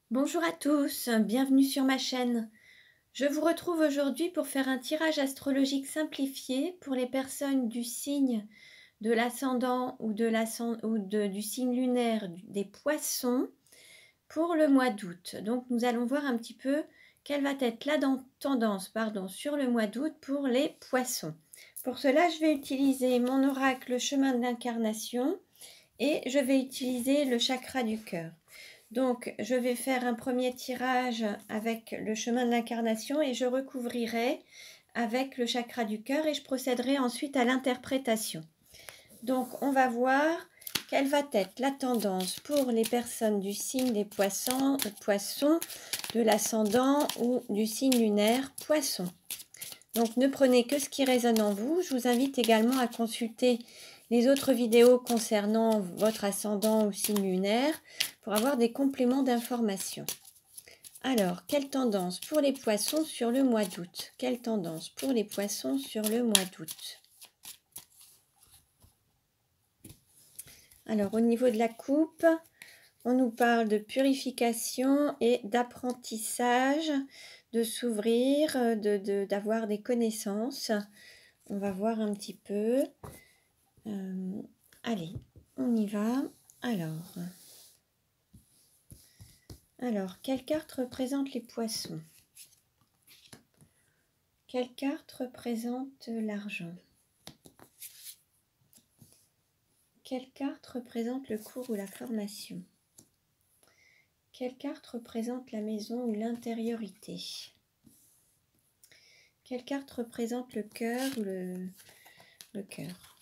Bonjour à tous, bienvenue sur ma chaîne. Je vous retrouve aujourd'hui pour faire un tirage astrologique simplifié pour les personnes du signe de l'ascendant ou du signe lunaire des poissons pour le mois d'août. Donc nous allons voir un petit peu quelle va être la tendance sur le mois d'août pour les poissons. Pour cela, je vais utiliser mon oracle chemin de l'incarnation et je vais utiliser le chakra du cœur. Donc, je vais faire un premier tirage avec le chemin de l'incarnation et je recouvrirai avec le chakra du cœur et je procéderai ensuite à l'interprétation. Donc, on va voir quelle va être la tendance pour les personnes du signe des poissons, de l'ascendant ou du signe lunaire poisson. Donc, ne prenez que ce qui résonne en vous. Je vous invite également à consulter les autres vidéos concernant votre ascendant ou signe lunaire pour avoir des compléments d'information. Alors, quelle tendance pour les poissons sur le mois d'août? Quelle tendance pour les poissons sur le mois d'août? Alors, au niveau de la coupe, on nous parle de purification et d'apprentissage, de s'ouvrir, d'avoir des connaissances. On va voir un petit peu. Allez, on y va. Alors, quelle carte représente les poissons? Quelle carte représente l'argent? Quelle carte représente le cours ou la formation? Quelle carte représente la maison ou l'intériorité? Quelle carte représente le cœur ou le cœur?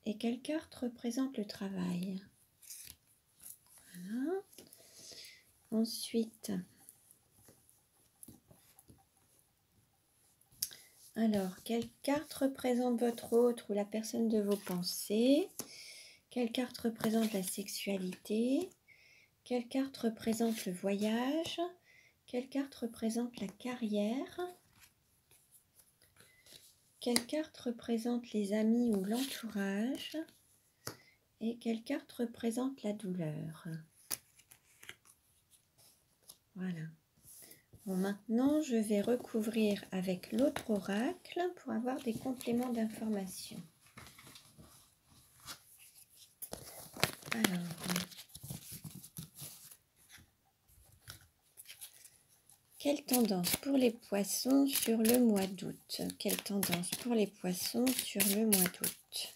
Et quelle carte représente le travail? Voilà. Ensuite, alors, quelle carte représente votre autre ou la personne de vos pensées? Quelle carte représente la sexualité? Quelle carte représente le voyage? Quelle carte représente la carrière? Quelle carte représente les amis ou l'entourage? Et quelle carte représente la douleur? Voilà. Bon, maintenant, je vais recouvrir avec l'autre oracle pour avoir des compléments d'information. Alors, quelle tendance pour les poissons sur le mois d'août? Quelle tendance pour les poissons sur le mois d'août?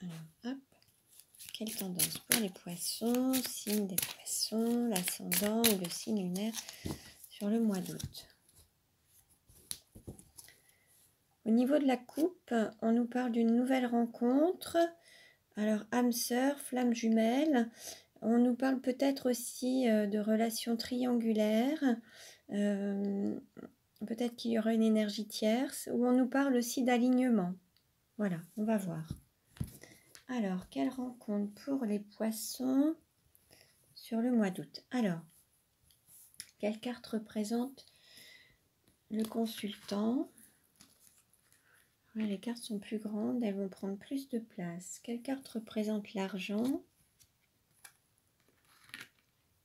Alors, hop. Quelle tendance pour les poissons, signe des poissons, l'ascendant ou le signe lunaire sur le mois d'août? Au niveau de la coupe, on nous parle d'une nouvelle rencontre. Alors, âme sœur, flamme jumelle. On nous parle peut-être aussi de relations triangulaires. Peut-être qu'il y aura une énergie tierce. Ou on nous parle aussi d'alignement. Voilà, on va voir. Alors, quelle rencontre pour les poissons sur le mois d'août? Alors, quelle carte représente le consultant? Ouais, les cartes sont plus grandes, elles vont prendre plus de place. Quelle carte représente l'argent?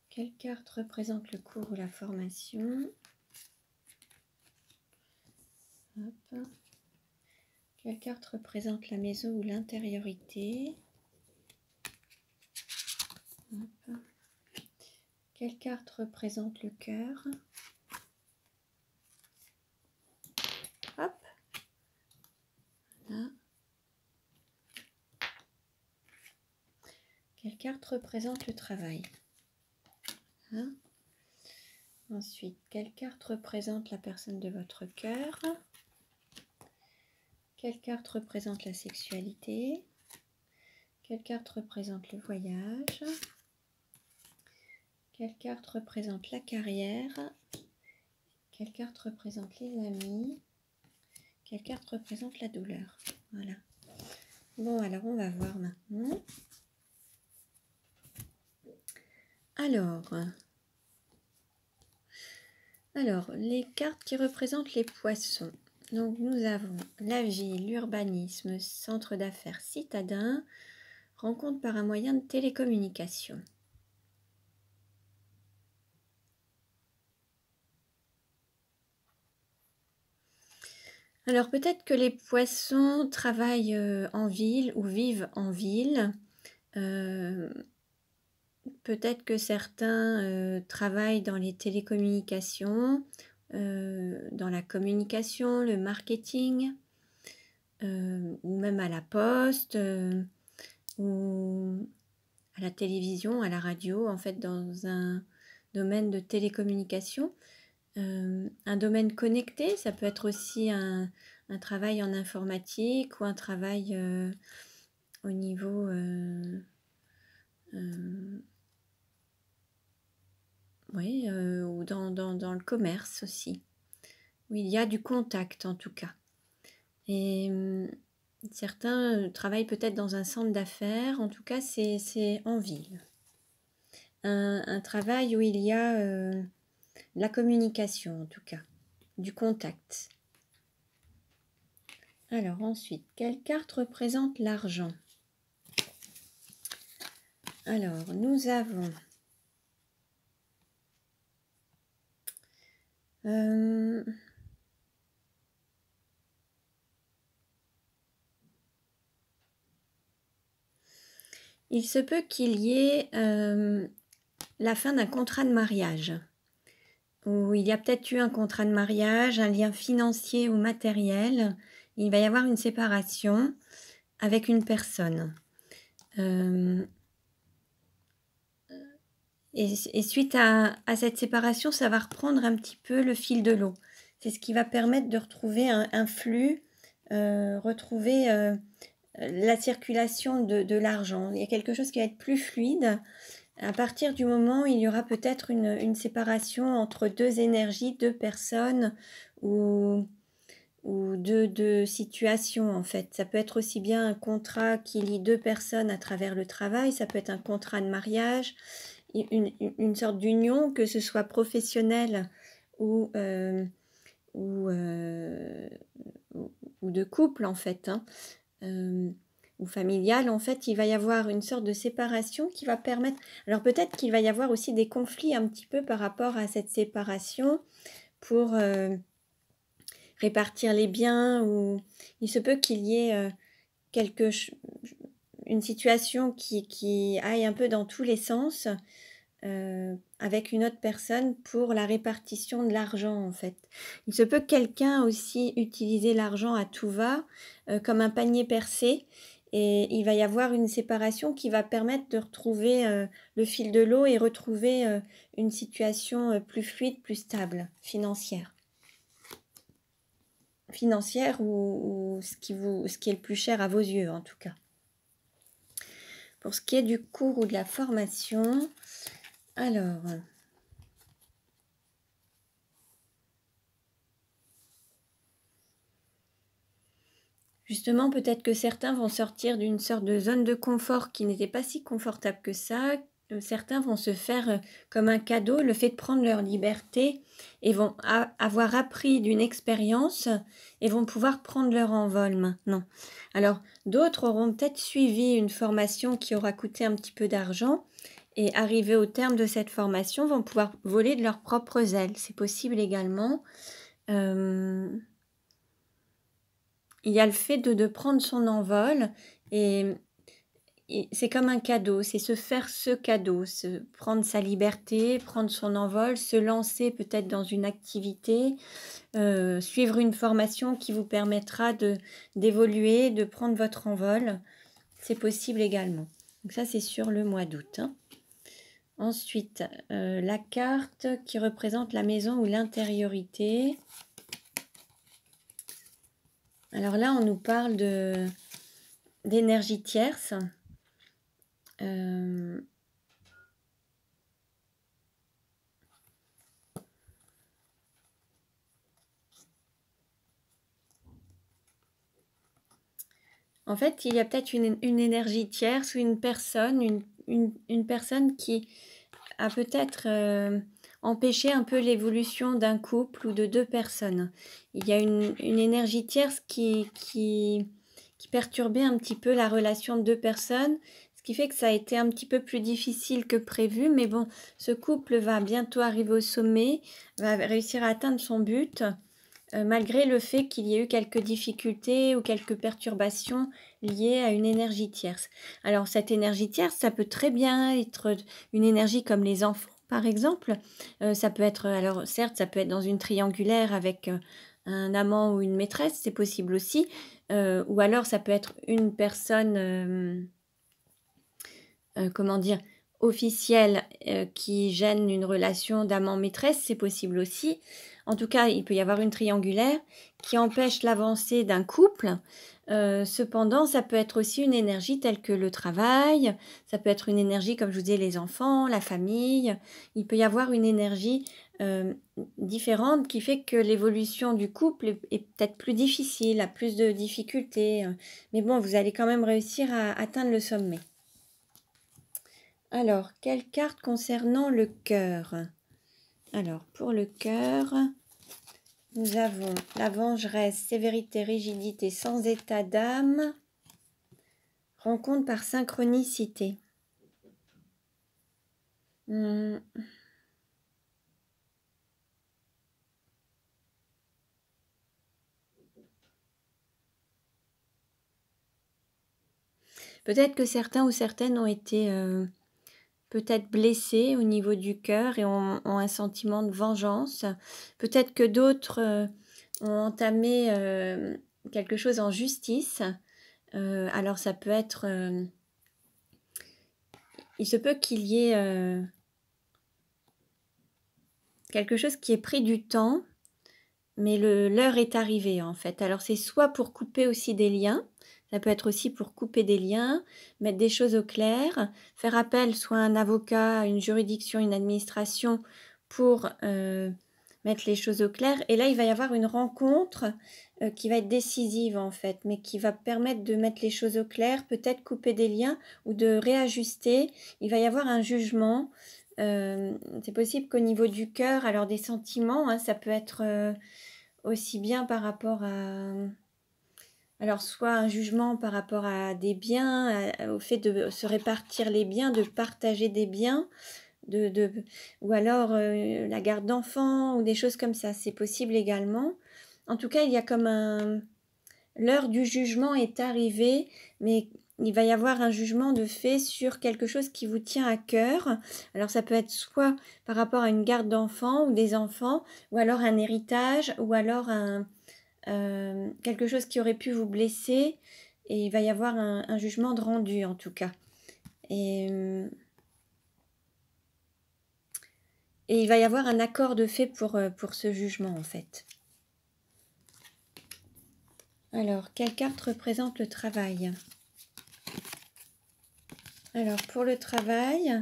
Quelle carte représente le cours ou la formation? Hop. Quelle carte représente la maison ou l'intériorité? Hop. Quelle carte représente le cœur? Hop. Là. Quelle carte représente le travail? Hein? Ensuite, quelle carte représente la personne de votre cœur? Quelle carte représente la sexualité? Quelle carte représente le voyage? Quelle carte représente la carrière? Quelle carte représente les amis? Quelle carte représente la douleur? Voilà. Bon, alors on va voir maintenant. Alors, les cartes qui représentent les poissons. Donc, nous avons la vie, l'urbanisme, centre d'affaires citadin, rencontre par un moyen de télécommunication. Alors peut-être que les poissons travaillent, en ville ou vivent en ville. Heu, Peut-être que certains, travaillent dans les télécommunications, dans la communication, le marketing, ou même à la poste, ou à la télévision, à la radio, en fait, dans un domaine de télécommunication. Un domaine connecté, ça peut être aussi un travail en informatique ou un travail, au niveau, oui, ou dans le commerce aussi, où il y a du contact en tout cas. Et certains, travaillent peut-être dans un centre d'affaires, en tout cas c'est en ville. Un travail où il y a, la communication en tout cas, du contact. Alors ensuite, quelle carte représente l'argent? Alors, nous avons il se peut qu'il y ait la fin d'un contrat de mariage, où il y a peut-être eu un contrat de mariage, un lien financier ou matériel. Il va y avoir une séparation avec une personne. Et suite à cette séparation, ça va reprendre un petit peu le fil de l'eau. C'est ce qui va permettre de retrouver un flux, retrouver la circulation de l'argent. Il y a quelque chose qui va être plus fluide à partir du moment où il y aura peut-être une séparation entre deux énergies, deux personnes ou deux situations en fait. Ça peut être aussi bien un contrat qui lie deux personnes à travers le travail, ça peut être un contrat de mariage, une sorte d'union, que ce soit professionnelle ou, ou, euh, ou de couple en fait, hein, ou familiale. En fait, il va y avoir une sorte de séparation qui va permettre... Alors peut-être qu'il va y avoir aussi des conflits un petit peu par rapport à cette séparation pour répartir les biens, ou il se peut qu'il y ait une situation qui aille un peu dans tous les sens, avec une autre personne pour la répartition de l'argent en fait. Il se peut que quelqu'un aussi utiliser l'argent à tout va, comme un panier percé, et il va y avoir une séparation qui va permettre de retrouver le fil de l'eau et retrouver une situation plus fluide, plus stable, financière. Financière ou ce qui est le plus cher à vos yeux en tout cas. Pour ce qui est du cours ou de la formation, alors... Justement, peut-être que certains vont sortir d'une sorte de zone de confort qui n'était pas si confortable que ça. Certains vont se faire comme un cadeau le fait de prendre leur liberté et vont avoir appris d'une expérience et vont pouvoir prendre leur envol maintenant. Alors, d'autres auront peut-être suivi une formation qui aura coûté un petit peu d'argent et arrivés au terme de cette formation vont pouvoir voler de leurs propres ailes. C'est possible également. Il y a le fait de prendre son envol, et c'est comme un cadeau, c'est se faire ce cadeau, prendre sa liberté, prendre son envol, se lancer peut-être dans une activité, suivre une formation qui vous permettra d'évoluer, de prendre votre envol. C'est possible également. Donc ça, c'est sur le mois d'août, hein. Ensuite, la carte qui représente la maison ou l'intériorité. Alors là, on nous parle d'énergie tierce. En fait, il y a peut-être une énergie tierce ou une personne, une personne qui a peut-être empêché un peu l'évolution d'un couple ou de deux personnes. Il y a une énergie tierce qui perturbait un petit peu la relation de deux personnes, ce qui fait que ça a été un petit peu plus difficile que prévu. Mais bon, ce couple va bientôt arriver au sommet, va réussir à atteindre son but. malgré le fait qu'il y ait eu quelques difficultés ou quelques perturbations liées à une énergie tierce. Alors cette énergie tierce, ça peut très bien être une énergie comme les enfants, par exemple. Ça peut être alors certes, ça peut être dans une triangulaire avec, un amant ou une maîtresse, c'est possible aussi, ou alors ça peut être une personne, comment dire? Officielle, qui gêne une relation d'amant-maîtresse, c'est possible aussi. En tout cas, il peut y avoir une triangulaire qui empêche l'avancée d'un couple. Cependant, ça peut être aussi une énergie telle que le travail, ça peut être une énergie comme je vous disais les enfants, la famille. Il peut y avoir une énergie, différente qui fait que l'évolution du couple est peut-être plus difficile, a plus de difficultés, mais bon, vous allez quand même réussir à atteindre le sommet. Alors, quelle carte concernant le cœur? Alors, pour le cœur, nous avons la vengeresse, sévérité, rigidité, sans état d'âme, rencontre par synchronicité. Hmm. Peut-être que certains ou certaines ont été peut-être blessés au niveau du cœur et ont un sentiment de vengeance. Peut-être que d'autres ont entamé quelque chose en justice. Alors ça peut être... il se peut qu'il y ait quelque chose qui ait pris du temps, mais l'heure est arrivée en fait. Alors c'est soit pour couper aussi des liens, ça peut être aussi pour couper des liens, mettre des choses au clair, faire appel soit à un avocat, à une juridiction, une administration pour mettre les choses au clair. Et là, il va y avoir une rencontre qui va être décisive en fait, mais qui va permettre de mettre les choses au clair, peut-être couper des liens ou de réajuster. Il va y avoir un jugement. C'est possible qu'au niveau du cœur, alors des sentiments, hein, ça peut être aussi bien par rapport à... Alors, soit un jugement par rapport à des biens, au fait de se répartir les biens, de partager des biens, ou alors la garde d'enfants, ou des choses comme ça. C'est possible également. En tout cas, il y a comme un... L'heure du jugement est arrivée, mais il va y avoir un jugement de fait sur quelque chose qui vous tient à cœur. Alors ça peut être soit par rapport à une garde d'enfants ou des enfants, ou alors un héritage, ou alors quelque chose qui aurait pu vous blesser, et il va y avoir un jugement de rendu en tout cas. Et il va y avoir un accord de fait pour ce jugement en fait. Alors, quelle carte représente le travail? Alors, pour le travail,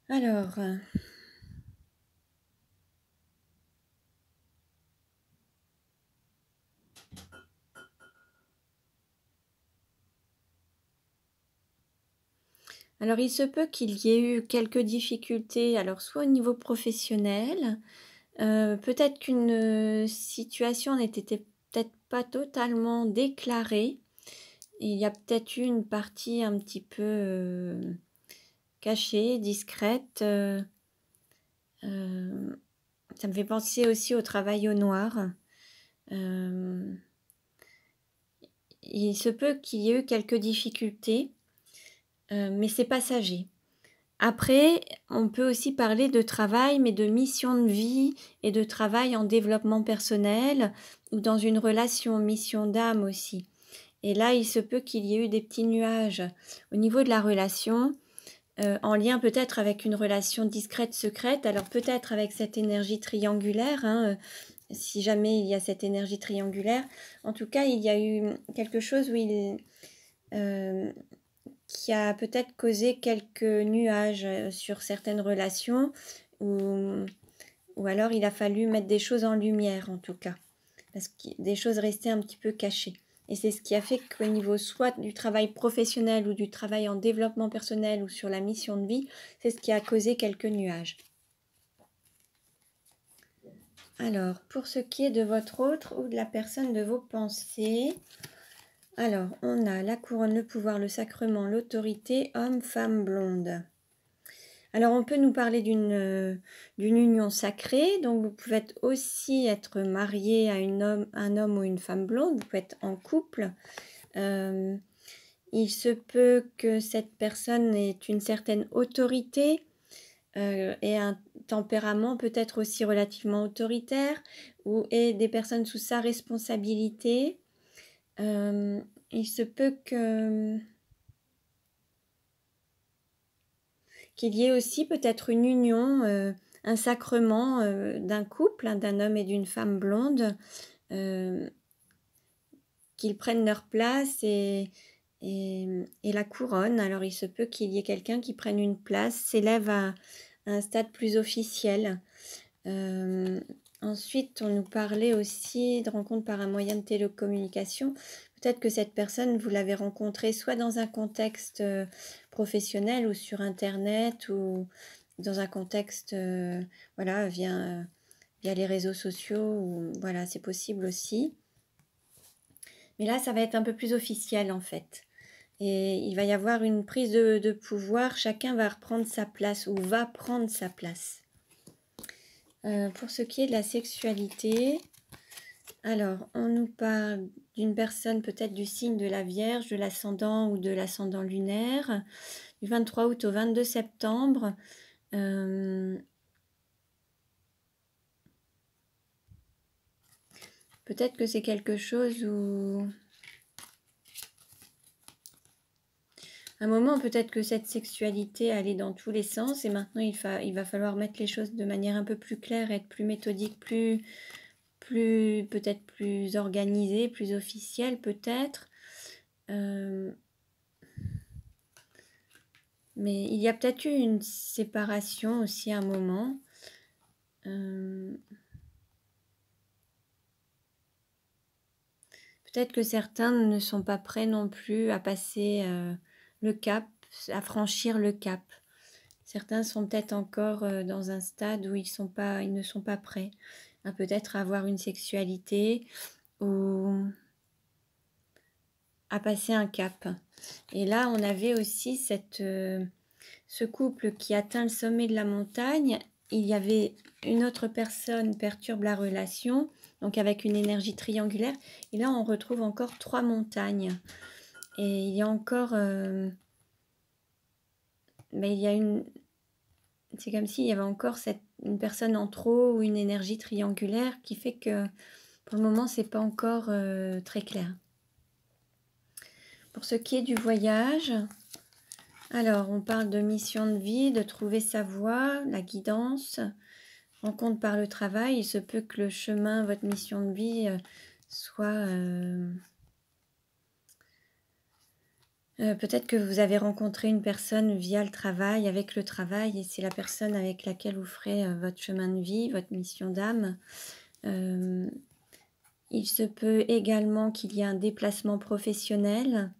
alors, il se peut qu'il y ait eu quelques difficultés, alors soit au niveau professionnel, peut-être qu'une situation n'était peut-être pas totalement déclarée. Il y a peut-être eu une partie un petit peu cachée, discrète. Ça me fait penser aussi au travail au noir. Il se peut qu'il y ait eu quelques difficultés, mais c'est passager. Après, on peut aussi parler de travail, mais de mission de vie et de travail en développement personnel ou dans une relation, mission d'âme aussi. Et là, il se peut qu'il y ait eu des petits nuages au niveau de la relation, en lien peut-être avec une relation discrète, secrète, alors peut-être avec cette énergie triangulaire, hein, si jamais il y a cette énergie triangulaire. En tout cas, il y a eu quelque chose où qui a peut-être causé quelques nuages sur certaines relations, ou alors il a fallu mettre des choses en lumière en tout cas, parce que des choses restaient un petit peu cachées. Et c'est ce qui a fait qu'au niveau soit du travail professionnel ou du travail en développement personnel ou sur la mission de vie, c'est ce qui a causé quelques nuages. Alors, pour ce qui est de votre autre ou de la personne de vos pensées, alors on a la couronne, le pouvoir, le sacrement, l'autorité, homme, femme, blonde. Alors, on peut nous parler d'une union sacrée. Donc, vous pouvez aussi être marié à un homme ou une femme blonde. Vous pouvez être en couple. Il se peut que cette personne ait une certaine autorité et un tempérament peut-être aussi relativement autoritaire ou ait des personnes sous sa responsabilité. Il se peut qu'il y ait aussi peut-être une union, un sacrement d'un couple, hein, d'un homme et d'une femme blonde, qu'ils prennent leur place et la couronne. Alors il se peut qu'il y ait quelqu'un qui prenne une place, s'élève à un stade plus officiel. Ensuite, on nous parlait aussi de rencontre par un moyen de télécommunication. Peut-être que cette personne, vous l'avez rencontrée soit dans un contexte professionnel ou sur Internet ou dans un contexte, voilà, via les réseaux sociaux. Ou, voilà, c'est possible aussi. Mais là, ça va être un peu plus officiel en fait. Et il va y avoir une prise de pouvoir. Chacun va reprendre sa place ou va prendre sa place. Pour ce qui est de la sexualité, alors on nous parle d'une personne peut-être du signe de la Vierge, de l'ascendant ou de l'ascendant lunaire, du 23 août au 22 septembre. Peut-être que c'est quelque chose où... À un moment, peut-être que cette sexualité allait dans tous les sens et maintenant il va falloir mettre les choses de manière un peu plus claire, être plus méthodique, peut-être plus organisée, plus officielle peut-être. Mais il y a peut-être eu une séparation aussi à un moment. Peut-être que certains ne sont pas prêts non plus à passer le cap, à franchir le cap. Certains sont peut-être encore dans un stade où ils ne sont pas prêts à peut-être avoir une sexualité ou à passer un cap. Et là, on avait aussi ce couple qui atteint le sommet de la montagne. Il y avait une autre personne perturbe la relation, donc avec une énergie triangulaire. Et là, on retrouve encore 3 montagnes. Et il y a encore... mais il y a une... C'est comme s'il y avait encore une personne en trop ou une énergie triangulaire qui fait que pour le moment, c'est pas encore très clair. Pour ce qui est du voyage, alors on parle de mission de vie, de trouver sa voie, la guidance, rencontre par le travail. Il se peut que le chemin, votre mission de vie soit... peut-être que vous avez rencontré une personne via le travail, avec le travail, et c'est la personne avec laquelle vous ferez votre chemin de vie, votre mission d'âme. Il se peut également qu'il y ait un déplacement professionnel,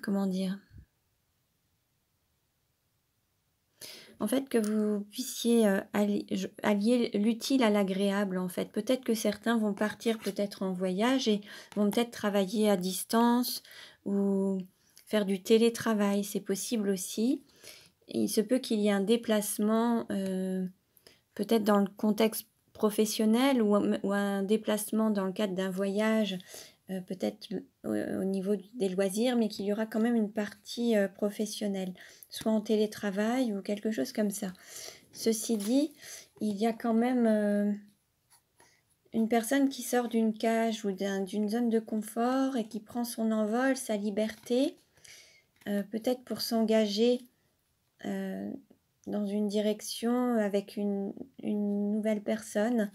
comment dire, en fait, que vous puissiez allier l'utile à l'agréable, en fait. Peut-être que certains vont partir peut-être en voyage et vont peut-être travailler à distance ou faire du télétravail, c'est possible aussi. Il se peut qu'il y ait un déplacement, peut-être dans le contexte professionnel ou un déplacement dans le cadre d'un voyage, peut-être au niveau des loisirs, mais qu'il y aura quand même une partie professionnelle, soit en télétravail ou quelque chose comme ça. Ceci dit, il y a quand même une personne qui sort d'une cage ou d'une zone de confort et qui prend son envol, sa liberté, peut-être pour s'engager dans une direction avec une nouvelle personne.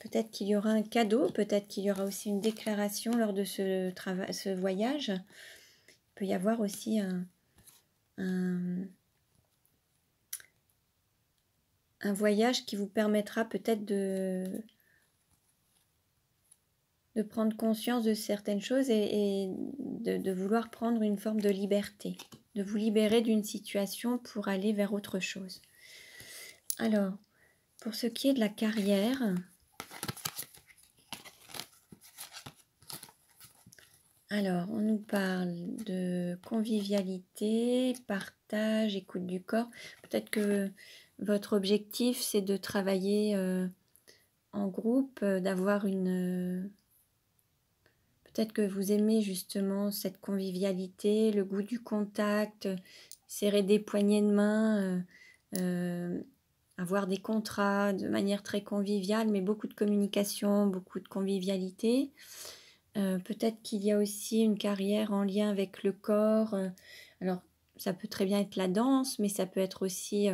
Peut-être qu'il y aura un cadeau, peut-être qu'il y aura aussi une déclaration lors de ce voyage. Il peut y avoir aussi un voyage qui vous permettra peut-être de prendre conscience de certaines choses et de vouloir prendre une forme de liberté, de vous libérer d'une situation pour aller vers autre chose. Alors, pour ce qui est de la carrière, Alors, on nous parle de convivialité, partage, écoute du corps. Peut-être que votre objectif, c'est de travailler en groupe, d'avoir une... Peut-être que vous aimez justement cette convivialité, le goût du contact, serrer des poignées de main, avoir des contrats de manière très conviviale, mais beaucoup de communication, beaucoup de convivialité. Peut-être qu'il y a aussi une carrière en lien avec le corps. Alors, ça peut très bien être la danse, mais ça peut être aussi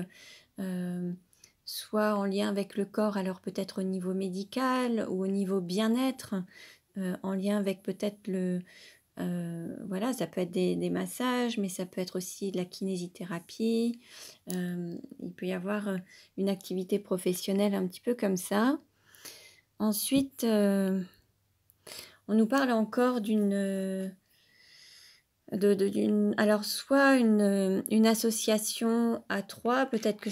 soit en lien avec le corps, alors peut-être au niveau médical ou au niveau bien-être, en lien avec peut-être le... voilà, ça peut être des massages, mais ça peut être aussi de la kinésithérapie. Il peut y avoir une activité professionnelle un petit peu comme ça. Ensuite, on nous parle encore d'une... alors, soit une association à trois, peut-être que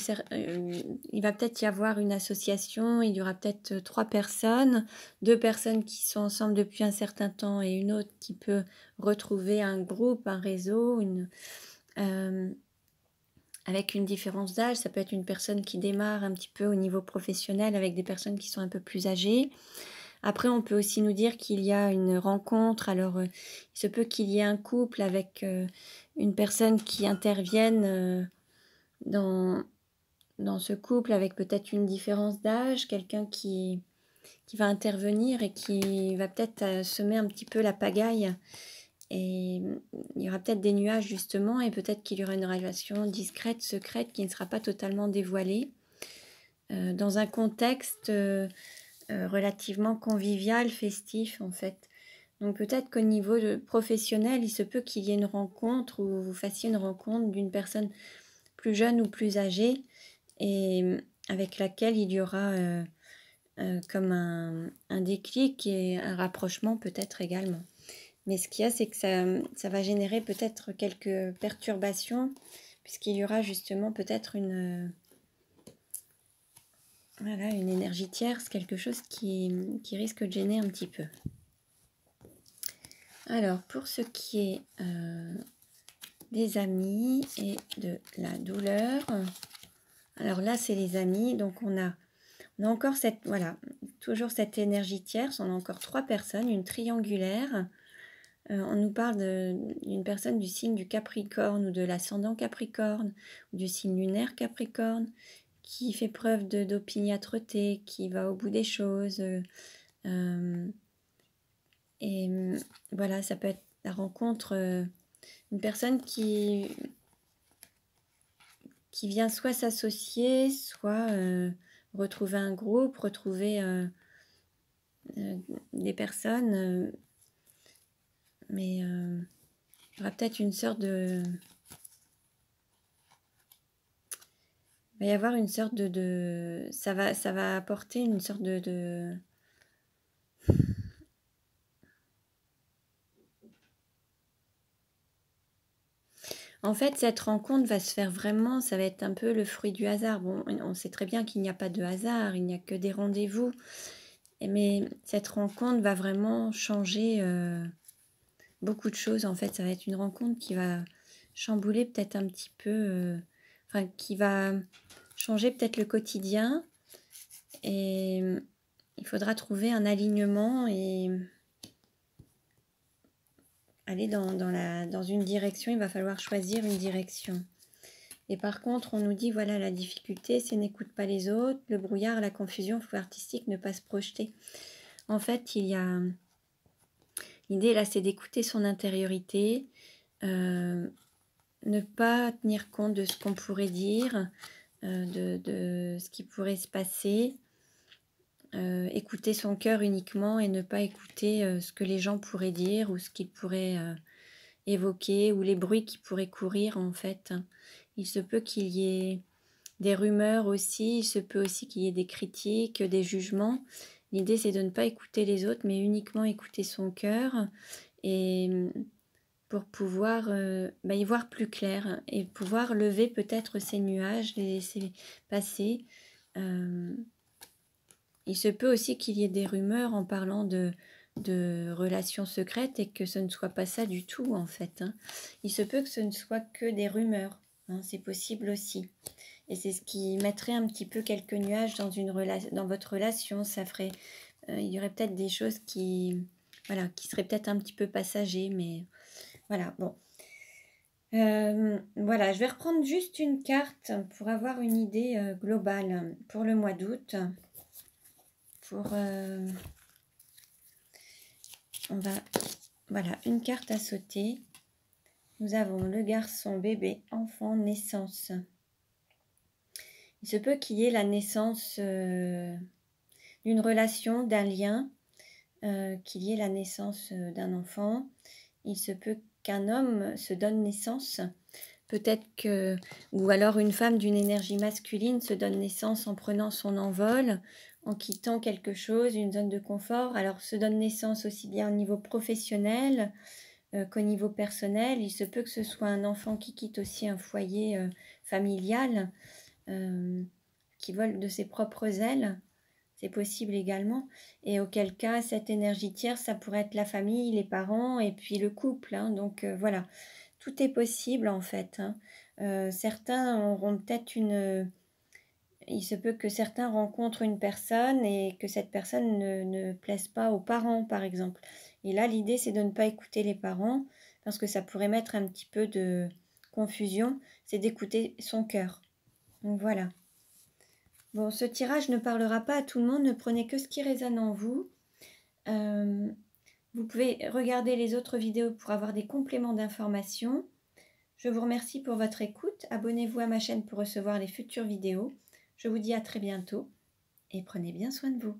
il va peut-être y avoir une association, il y aura peut-être 3 personnes, 2 personnes qui sont ensemble depuis un certain temps et une autre qui peut retrouver un groupe, un réseau, avec une différence d'âge. Ça peut être une personne qui démarre un petit peu au niveau professionnel avec des personnes qui sont un peu plus âgées. Après, on peut aussi nous dire qu'il y a une rencontre. Alors, il se peut qu'il y ait un couple avec une personne qui intervienne dans ce couple avec peut-être une différence d'âge, quelqu'un qui va intervenir et qui va peut-être semer un petit peu la pagaille. Et il y aura peut-être des nuages justement, et peut-être qu'il y aura une relation discrète, secrète, qui ne sera pas totalement dévoilée, dans un contexte relativement convivial, festif en fait. Donc peut-être qu'au niveau professionnel, il se peut qu'il y ait une rencontre ou vous fassiez une rencontre d'une personne plus jeune ou plus âgée et avec laquelle il y aura comme un déclic et un rapprochement peut-être également. Mais ce qu'il y a, c'est que ça va générer peut-être quelques perturbations puisqu'il y aura justement peut-être voilà, une énergie tierce, quelque chose qui risque de gêner un petit peu. Alors, pour ce qui est des amis et de la douleur, alors là, c'est les amis. Donc, on a encore cette, voilà, toujours cette énergie tierce. On a encore 3 personnes, une triangulaire. On nous parle d'une personne du signe du Capricorne ou de l'ascendant Capricorne ou du signe lunaire Capricorne qui fait preuve d'opiniâtreté, qui va au bout des choses. Et voilà, ça peut être la rencontre, une personne qui vient soit s'associer, soit retrouver un groupe, retrouver des personnes, mais il y aura peut-être une sorte de... Il va y avoir une sorte de... Ça va apporter une sorte de... En fait, cette rencontre va se faire vraiment, ça va être un peu le fruit du hasard. Bon, on sait très bien qu'il n'y a pas de hasard, il n'y a que des rendez-vous. Mais cette rencontre va vraiment changer beaucoup de choses. En fait, ça va être une rencontre qui va chambouler peut-être un petit peu... enfin, qui va changer peut-être le quotidien. Et il faudra trouver un alignement et... aller dans une direction, il va falloir choisir une direction. Et par contre, on nous dit, voilà, la difficulté, c'est n'écoute pas les autres, le brouillard, la confusion, fou artistique, ne pas se projeter. En fait, il y a... L'idée, là, c'est d'écouter son intériorité, ne pas tenir compte de ce qu'on pourrait dire, de ce qui pourrait se passer, écouter son cœur uniquement et ne pas écouter ce que les gens pourraient dire ou ce qu'ils pourraient... évoquer ou les bruits qui pourraient courir en fait. Il se peut qu'il y ait des rumeurs aussi, il se peut aussi qu'il y ait des critiques, des jugements. L'idée c'est de ne pas écouter les autres mais uniquement écouter son cœur et pour pouvoir y voir plus clair et pouvoir lever peut-être ces nuages, les laisser passer. Il se peut aussi qu'il y ait des rumeurs en parlant de de relations secrètes et que ce ne soit pas ça du tout en fait, hein. Il se peut que ce ne soit que des rumeurs, hein, c'est possible aussi. Et c'est ce qui mettrait un petit peu quelques nuages dans votre relation. Ça ferait, il y aurait peut-être des choses qui, voilà, qui seraient peut-être un petit peu passagers, mais voilà, bon. Voilà, je vais reprendre juste une carte pour avoir une idée globale pour le mois d'août. Voilà, une carte à sauter. Nous avons le garçon, bébé, enfant, naissance. Il se peut qu'il y ait la naissance d'une relation, d'un lien, qu'il y ait la naissance d'un enfant. Il se peut qu'un homme se donne naissance, peut-être que, ou alors une femme d'une énergie masculine se donne naissance en prenant son envol, en quittant quelque chose, une zone de confort. Alors se donne naissance aussi bien au niveau professionnel qu'au niveau personnel. Il se peut que ce soit un enfant qui quitte aussi un foyer familial, qui vole de ses propres ailes. C'est possible également. Et auquel cas, cette énergie tierce, ça pourrait être la famille, les parents et puis le couple, hein. Donc voilà, tout est possible en fait, hein. Certains auront peut-être il se peut que certains rencontrent une personne et que cette personne ne plaise pas aux parents, par exemple. Et là, l'idée, c'est de ne pas écouter les parents parce que ça pourrait mettre un petit peu de confusion. C'est d'écouter son cœur. Donc voilà. Bon, ce tirage ne parlera pas à tout le monde, ne prenez que ce qui résonne en vous. Vous pouvez regarder les autres vidéos pour avoir des compléments d'informations. Je vous remercie pour votre écoute. Abonnez-vous à ma chaîne pour recevoir les futures vidéos. Je vous dis à très bientôt et prenez bien soin de vous.